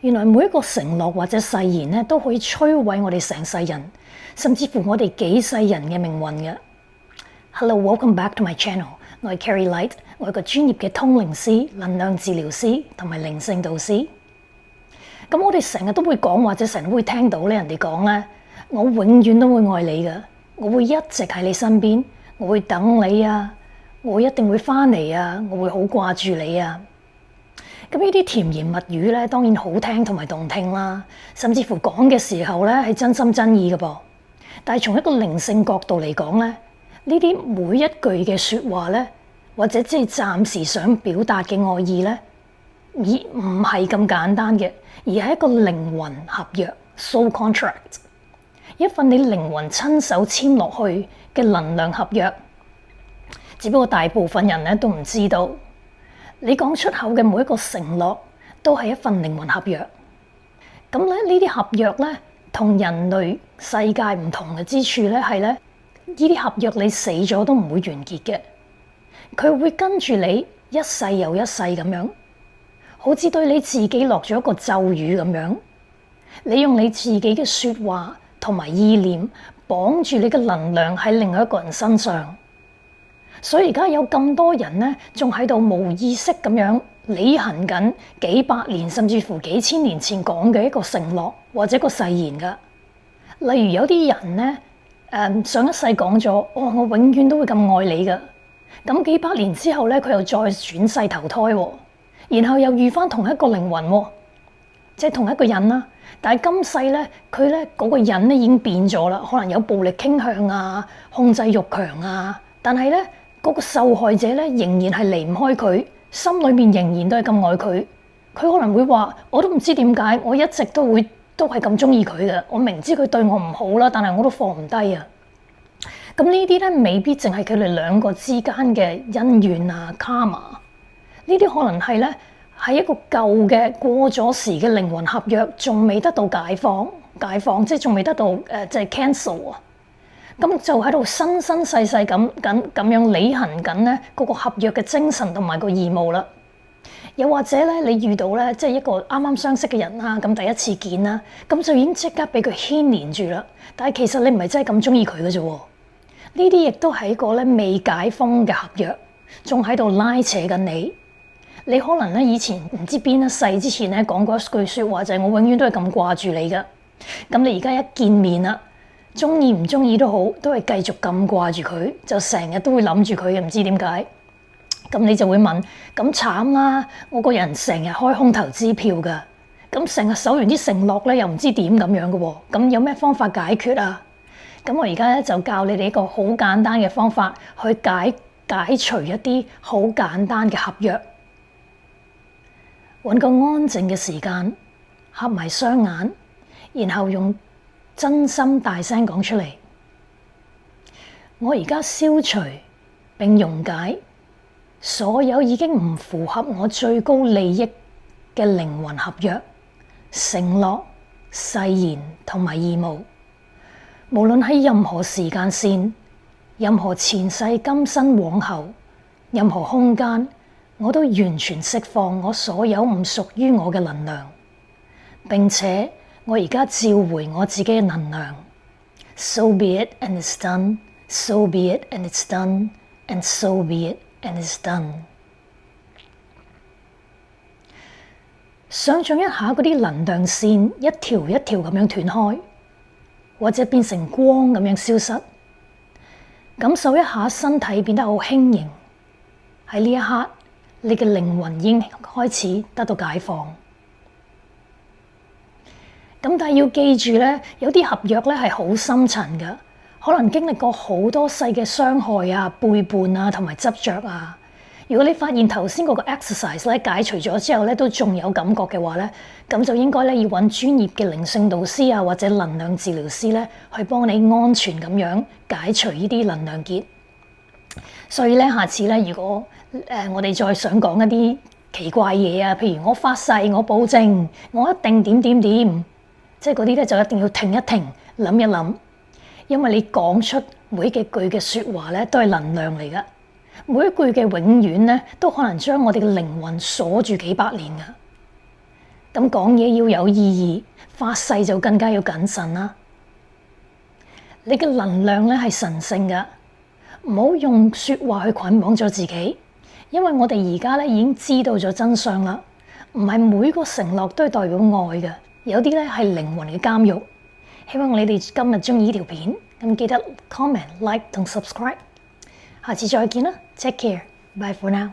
原來每一個承諾或者誓言咧，都可以摧毀我哋成世人，甚至乎我哋幾世人嘅命運嘅。Hello, welcome back to my channel。我係 Carrie Light，我係個專業嘅通靈師、能量治療師同埋靈性導師。咁我哋成日都會講，或者成日都會聽到咧，人哋講咧，我永遠都會愛你嘅，我會一直喺你身邊，我會等你啊，我一定會翻嚟啊，我會好掛住你啊。咁呢啲甜言蜜語咧，當然好聽同埋動聽啦，甚至乎講嘅時候咧係真心真意嘅噃。但係從一個靈性角度嚟講咧，呢啲每一句嘅説話咧，或者即係暫時想表達嘅愛意咧，而唔係咁簡單嘅，而係一個靈魂合約 （soul contract），一份你靈魂親手簽落去嘅能量合約。只不過大部分人咧都唔知道。你講出口嘅每一個承諾都係一份靈魂合約。咁咧呢啲合約咧同人類世界唔同嘅之處咧係咧，呢啲合約你死咗都唔會完結嘅，佢會跟住你一世又一世咁樣，好似對你自己落咗一個咒語咁樣。你用你自己嘅説話同埋意念綁住你嘅能量喺另外一個人身上。所以而家有咁多人咧，仲喺度無意識咁樣履行緊幾百年甚至乎幾千年前講嘅一個承諾或者個誓言㗎。例如有啲人咧，上一世講咗，我永遠都會咁愛你㗎。咁幾百年之後咧，佢又再轉世投胎喎，然後又遇返同一個靈魂喎，即係同一個人啦。但係今世咧，佢咧嗰個人咧已經變咗啦，可能有暴力傾向啊、控制欲強啊，但係咧，嗰個受害者咧仍然係離唔開佢，心裏面仍然都係咁愛佢。佢可能會話：我都唔知點解，我一直都係咁中意佢嘅。我明知佢對我唔好啦，但係我都放唔低啊。咁呢啲咧未必淨係佢哋兩個之間嘅恩怨啊、karma。呢啲可能係咧喺一個舊嘅過咗時嘅靈魂合約，仲未得到解放，即係仲未得到即係 cancel 啊。咁就喺度生生世世咁樣履行緊咧嗰個合約嘅精神同埋個義務啦。又或者咧，你遇到咧即係一個啱啱相識嘅人啦，咁第一次見啦，咁就已經即刻俾佢牽連住啦。但係其實你唔係真係咁中意佢嘅啫喎。呢啲亦都係一個咧未解封嘅合約，仲喺度拉扯緊你。你可能咧以前唔知邊一世之前咧講過一句説話，就係我永遠都係咁掛住你㗎。咁你而家一見面啦，中意唔中意都好，都係繼續咁掛住佢，就成日都會諗住佢嘅，唔知點解。咁你就會問：咁慘啦，我個人成日開空頭支票㗎，咁成日守完啲承諾咧，又唔知點咁樣嘅喎。咁有咩方法解決啊？咁我而家咧就教你哋一個好簡單嘅方法去解除一啲好簡單嘅合約。揾個安靜嘅時間，合埋雙眼，然後用真心大聲講出嚟。我而家消除並溶解所有已經唔符合我最高利益嘅靈魂合約、承諾、誓言同埋義務。無論喺任何時間線、任何前世今生往後、任何空間，我都完全釋放我所有唔屬於我嘅能量。並且我而家召回我自己嘅能量。So be it and it's done. So be it and it's done. And so be it and it's done. 想像一下嗰啲能量線一條一條咁樣斷開，或者變成光咁樣消失。感受一下身體變得好輕盈。喺呢一刻，你嘅靈魂已經開始得到解放。咁但係要記住咧，有啲合約咧係好深層嘅，可能經歷過好多世嘅傷害啊、背叛啊同埋執着啊。如果你發現頭先嗰個 exercise 咧解除咗之後咧都仲有感覺嘅話咧，咁就應該咧要揾專業嘅靈性導師啊或者能量治療師咧去幫你安全咁樣解除呢啲能量結。所以咧，下次咧如果我哋再想講一啲奇怪嘢啊，譬如我發誓、我保證、我一定點點點。即係嗰啲咧，就一定要停一停，諗一諗，因為你講出每一句嘅説話咧，都係能量嚟噶。每一句嘅永遠咧，都可能將我哋嘅靈魂鎖住幾百年噶。咁講嘢要有意義，發誓就更加要謹慎啦。你嘅能量咧係神聖㗎，唔好用説話去捆綁咗自己，因為我哋而家咧已經知道咗真相啦。唔係每個承諾都係代表愛嘅，有啲咧係靈魂嘅監獄。希望你哋今日鍾意呢條片，咁記得 comment、like 同 subscribe。下次再見啦，take care，bye for now。